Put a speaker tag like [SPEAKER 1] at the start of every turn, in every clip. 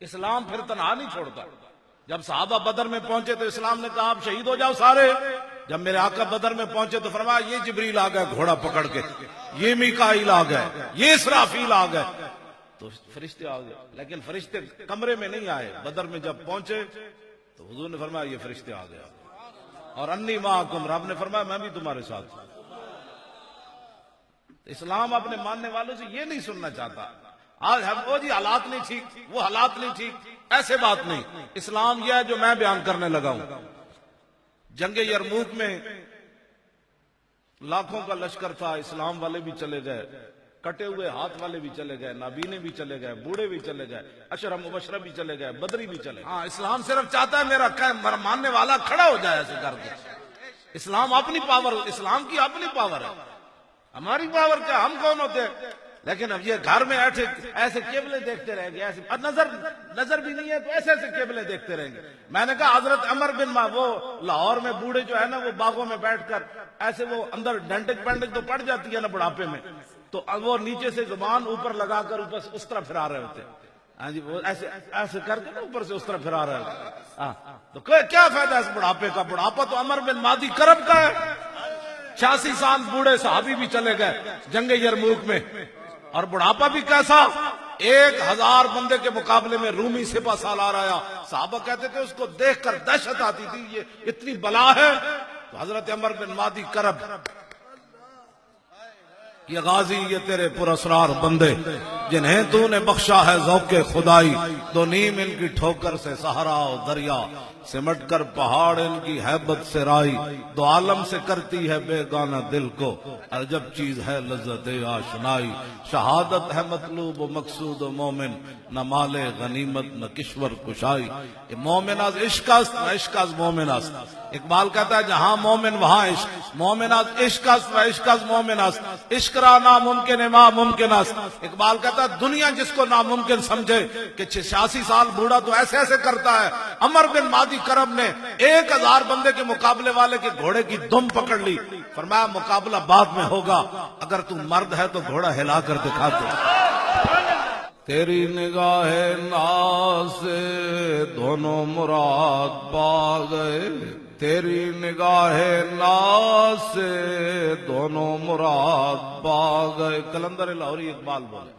[SPEAKER 1] اسلام پھر تنہا نہیں چھوڑتا. جب صحابہ بدر میں پہنچے تو اسلام نے کہا آپ شہید ہو جاؤ سارے. جب میرے آقا بدر میں پہنچے تو فرمایا یہ جبریل آ گئے گھوڑا پکڑ کے, یہ میکائیل آ گئے, یہ اسرافیل آ گئے. تو فرشتے آ گئے, لیکن فرشتے کمرے میں نہیں آئے. بدر میں جب پہنچے تو حضور نے فرمایا یہ فرشتے آ گئے, اور انی معکم, رب نے فرمایا میں بھی تمہارے ساتھ ہوں. اسلام اپنے ماننے والوں سے یہ نہیں سننا چاہتا آج ہم وہ جی حالات نہیں ٹھیک, وہ حالات نہیں ٹھیک, ایسے بات نہیں. اسلام یہ ہے جو میں بیان کرنے لگا ہوں. جنگ یرموک میں لاکھوں کا لشکر تھا, اسلام والے بھی چلے گئے, کٹے ہوئے ہاتھ والے بھی چلے گئے, نابینے بھی چلے گئے, بوڑھے بھی چلے گئے, اشرم مبشرہ بھی چلے گئے, بدری بھی چلے گئے. ہاں اسلام صرف چاہتا ہے میرا ماننے والا کھڑا ہو جائے ایسے کر کے. اسلام اپنی پاور, اسلام کی اپنی پاور ہے, ہماری پاور کیا, ہم کون ہوتے ہیں. لیکن اب یہ گھر میں ایسے قبلے دیکھتے رہیں گے, ایسے نظر بھی نہیں ہے تو ایسے ایسے قبلے دیکھتے رہیں گے. میں نے کہا حضرت عمر بن وہ لاہور میں بوڑھے جو ہے نا, وہ باغوں میں بیٹھ کر ایسے وہ اندر ڈنڈک پینڈک تو پڑ جاتی ہے نا بڑھاپے میں, تو وہ نیچے سے زبان اوپر لگا کر اوپر سے اس طرح پھرا رہے ہوتے. ہاں جی, وہ ایسے کر کے نا اوپر سے اس طرح پھرا رہے ہوتے. ہاں تو کیا فائدہ ہے اس بڑھاپے کا. بڑھاپا تو عمر بن مادی کرب کا ہے. 86 سال بوڑھے صحابی بھی چلے گئے جنگ یرموک میں, اور بڑھاپا بھی کیسا, 1000 بندے کے مقابلے میں رومی سپہ سالار آیا. صحابہ کہتے تھے اس کو دیکھ کر دہشت آتی تھی, یہ اتنی بلا ہے. تو حضرت عمر بن مادی کرب, یہ غازی, یہ تیرے پراسرار بندے جنہیں تو نے بخشا ہے ذوق خدائی, دو نیم ان کی ٹھوکر سے صحرا و دریا, سمٹ کر پہاڑ ان کی ہیبت سے رائی, دو عالم سے کرتی ہے بے گانہ دل کو, عجب چیز ہے لذت آشنائی. شہادت ہے مطلوب و مقصود و مومن, نہ مال غنیمت نہ کشور کشائی. یہ مومن از عشق است و عشق از مومن است. اقبال کہتا ہے جہاں مومن وہاں عشق, مومن از عشق است و عشق از مومن است. عشق را ناممکن ما ممکن است. اقبال کہتا ہے دنیا جس کو ناممکن سمجھے کہ 86 سال بوڑھا تو ایسے ایسے کرتا ہے. عمر بن مادی کرم نے 1000 بندے کے مقابلے والے کے گھوڑے کی دم پکڑ لی. فرمایا مقابلہ بعد میں ہوگا, اگر تو مرد ہے تو گھوڑا ہلا کر دکھا دے. تیری نگاہ ناز سے دونوں مراد پا گئے, تیری نگاہ ناز سے دونوں مراد پا گئے. کلندر لاہوری اقبال بولے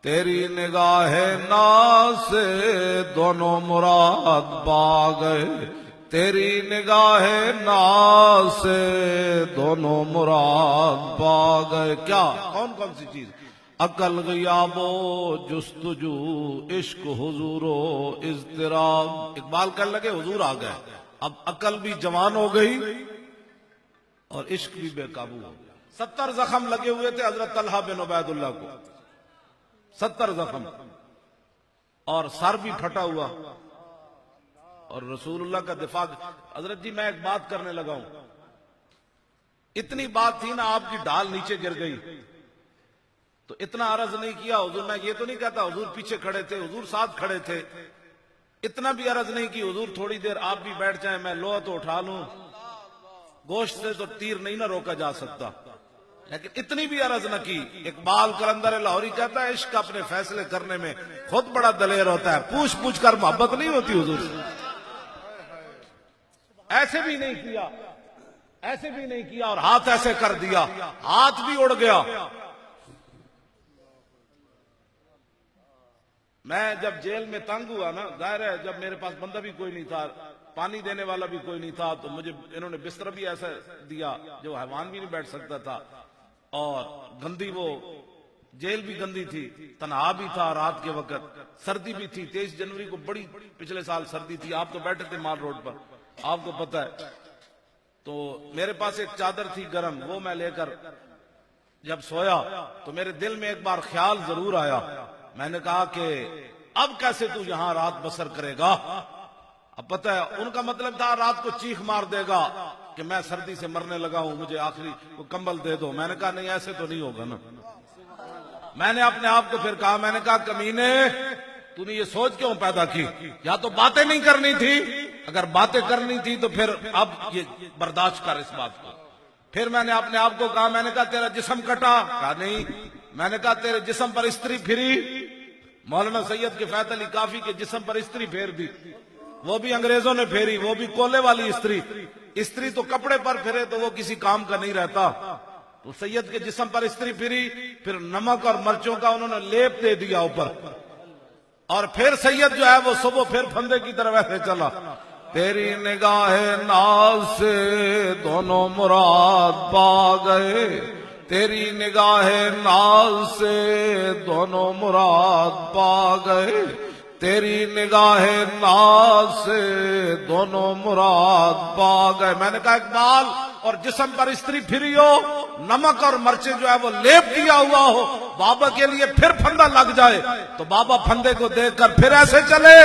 [SPEAKER 1] تیری نگاہ ناز سے دونوں مراد پا گئے, تیری نگاہ ناز سے دونوں مراد پا گئے. کیا کون کون سی چیز, عقل غیاب و جستجو, عشق حضور و اضطراب. اقبال کہنے لگے حضور آ گئے, اب عقل بھی جوان ہو گئی اور عشق بھی بے قابو ہو گیا. 70 زخم لگے ہوئے تھے حضرت طلحہ بن عبید اللہ کو, 70 زخم, اور سر بھی پھٹا ہوا, اور رسول اللہ کا دفاع. حضرت جی میں ایک بات کرنے لگا ہوں, اتنی بات تھی نا, آپ کی ڈال نیچے گر گئی تو اتنا عرض نہیں کیا حضور. میں یہ تو نہیں کہتا حضور پیچھے کھڑے تھے, حضور ساتھ کھڑے تھے, اتنا بھی عرض نہیں کی حضور تھوڑی دیر آپ بھی بیٹھ جائیں, میں لوہا تو اٹھا لوں, گوشت سے تو تیر نہیں نہ روکا جا سکتا. لیکن اتنی بھی عرض نہ کی. اقبال کلندر لاہوری کہتا ہے عشق اپنے فیصلے کرنے میں خود بڑا دلیر ہوتا ہے, پوچھ پوچھ کر محبت نہیں ہوتی حضور سے. ایسے بھی نہیں کیا, ایسے بھی نہیں کیا, اور ہاتھ ایسے کر دیا, ہاتھ بھی اڑ گیا. میں جب جیل میں تنگ ہوا نا, ظاہر ہے جب میرے پاس بندہ بھی کوئی نہیں تھا, پانی دینے والا بھی کوئی نہیں تھا, تو مجھے انہوں نے بستر بھی ایسا دیا جو حیوان بھی نہیں بیٹھ سکتا تھا, اور گندی وہ جیل بھی گندی تھی, تنہا بھی تھا رات کے وقت, سردی بھی تھی. 23 جنوری کو بڑی پچھلے سال سردی تھی, آپ تو بیٹھے تھے مال روڈ پر, آپ کو پتہ ہے. تو میرے پاس ایک چادر تھی گرم, وہ میں لے کر جب سویا تو میرے دل میں ایک بار خیال ضرور آیا. میں نے کہا کہ اب کیسے تو یہاں رات بسر کرے گا. اب پتہ ہے ان کا مطلب تھا رات کو چیخ مار دے گا کہ میں سردی سے مرنے لگا ہوں, مجھے آخری کو کمبل دے دو. میں نے کہا نہیں ایسے تو نہیں ہوگا نا. میں نے اپنے آپ کو پھر کہا, میں نے کہا کمینے تو نے یہ سوچ کیوں پیدا کی, یا تو باتیں نہیں کرنی تھی, اگر باتیں کرنی تھی تو پھر اب یہ برداشت کر اس بات کو. پھر میں نے اپنے آپ کو کہا, میں نے کہا تیرا جسم کٹا, کہا نہیں. میں نے کہا تیرے جسم پر استری پھری, مولانا سید کفایت علی کافی کے جسم پر استری پھیر دی، وہ بھی انگریزوں نے پھیری، وہ بھی کولے والی استری۔ استری تو کپڑے پر پھرے تو وہ کسی کام کا نہیں رہتا، تو سید کے جسم پر استری پھری، پھر نمک اور مرچوں کا انہوں نے لیپ دے دیا اوپر، اور پھر سید جو ہے وہ صبح پھر پھندے کی طرف ایسے چلا۔ تیری نگاہ ناز سے دونوں مراد پا گئے، تیری نگاہ ناز سے دونوں مراد پا گئے، تیری نگاہ ناز سے دونوں مراد پا گئے۔ میں نے کہا اقبال اور جسم پر استری پھری ہو، نمک اور مرچیں جو ہے وہ لیپ کیا ہوا ہو، بابا کے لیے پھر پھندا لگ جائے تو بابا پھندے کو دیکھ کر پھر ایسے چلے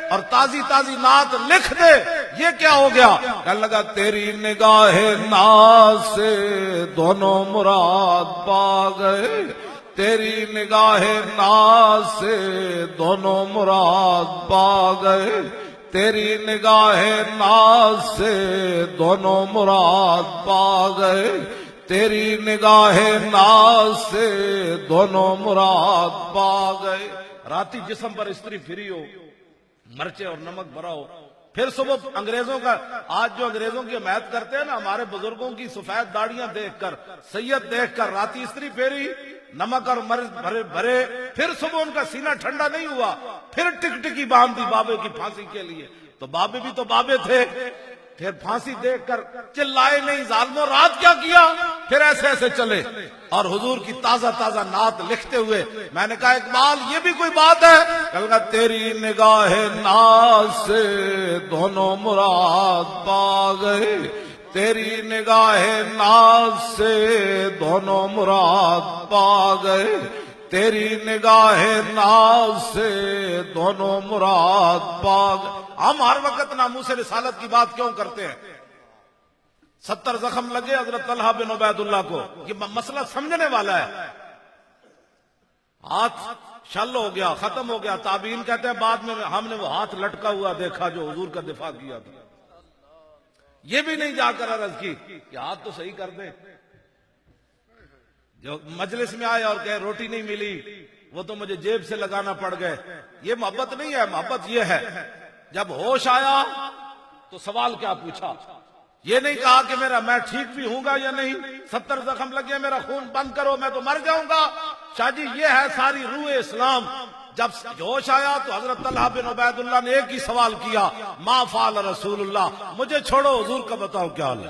[SPEAKER 1] اور تازی تازی نعت لکھ دے، یہ کیا ہو گیا؟ کہنے لگا تیری نگاہ ناز سے دونوں مراد پا گئے، تیری نگاہ ناز سے دونوں مراد پا گئے، تیری نگاہ ناز سے دونوں مراد پا گئے، تیری نگاہ ناز سے دونوں مراد پا گئے۔ راتی جسم پر استری پھری ہو، مرچے اور نمک بھرا ہو، پھر صبح انگریزوں کا، آج جو انگریزوں کی حمایت کرتے ہیں نا، ہمارے بزرگوں کی سفید داڑیاں دیکھ کر، سید دیکھ کر، راتی استری پھیری، نمک اور مرچ بھرے، پھر صبح ان کا سینہ ٹھنڈا نہیں ہوا، پھر ٹک ٹکی باندھی بابے کی پھانسی کے لیے، تو بابے بھی تو بابے تھے، پھر پھانسی دیکھ کر چلائے نہیں ظالموں، رات کیا کیا؟ پھر ایسے ایسے چلے اور حضور کی تازہ تازہ نعت لکھتے ہوئے۔ میں نے کہا اقبال یہ بھی کوئی بات ہے؟ کہا تیری نگاہ ناز سے دونوں مراد پا گئے، تیری نگاہ ناز سے دونوں مراد پا گئے، تیری نگاہ ناز سے دونوں مراد پا گئے۔ ہم ہر وقت ناموس رسالت کی بات کیوں کرتے ہیں؟ 70 زخم لگے حضرت طلحہ بن عبید اللہ کو، یہ مسئلہ سمجھنے والا ہے۔ ہاتھ شل ہو گیا، ختم ہو گیا، تابعین کہتے ہیں بعد میں ہم نے وہ ہاتھ لٹکا ہوا دیکھا جو حضور کا دفاع کیا تھا۔ یہ بھی نہیں جا کر عرض کی کہ ہاتھ تو صحیح کر دیں، جو مجلس میں آئے اور کہے روٹی نہیں ملی وہ تو مجھے جیب سے لگانا پڑ گئے، یہ محبت نہیں ہے۔ محبت یہ ہے جب ہوش آیا تو سوال کیا پوچھا، یہ نہیں کہا کہ میں ٹھیک بھی ہوں گا یا نہیں، 70 زخم لگے میرا خون بند کرو میں تو مر جاؤں گا۔ شاہ جی یہ ہے ساری روح اسلام۔ جب ہوش آیا تو حضرت طلحہ بن عبید اللہ نے ایک ہی سوال کیا، ما فعل رسول اللہ، مجھے چھوڑو حضور کا بتاؤ کیا حال ہے۔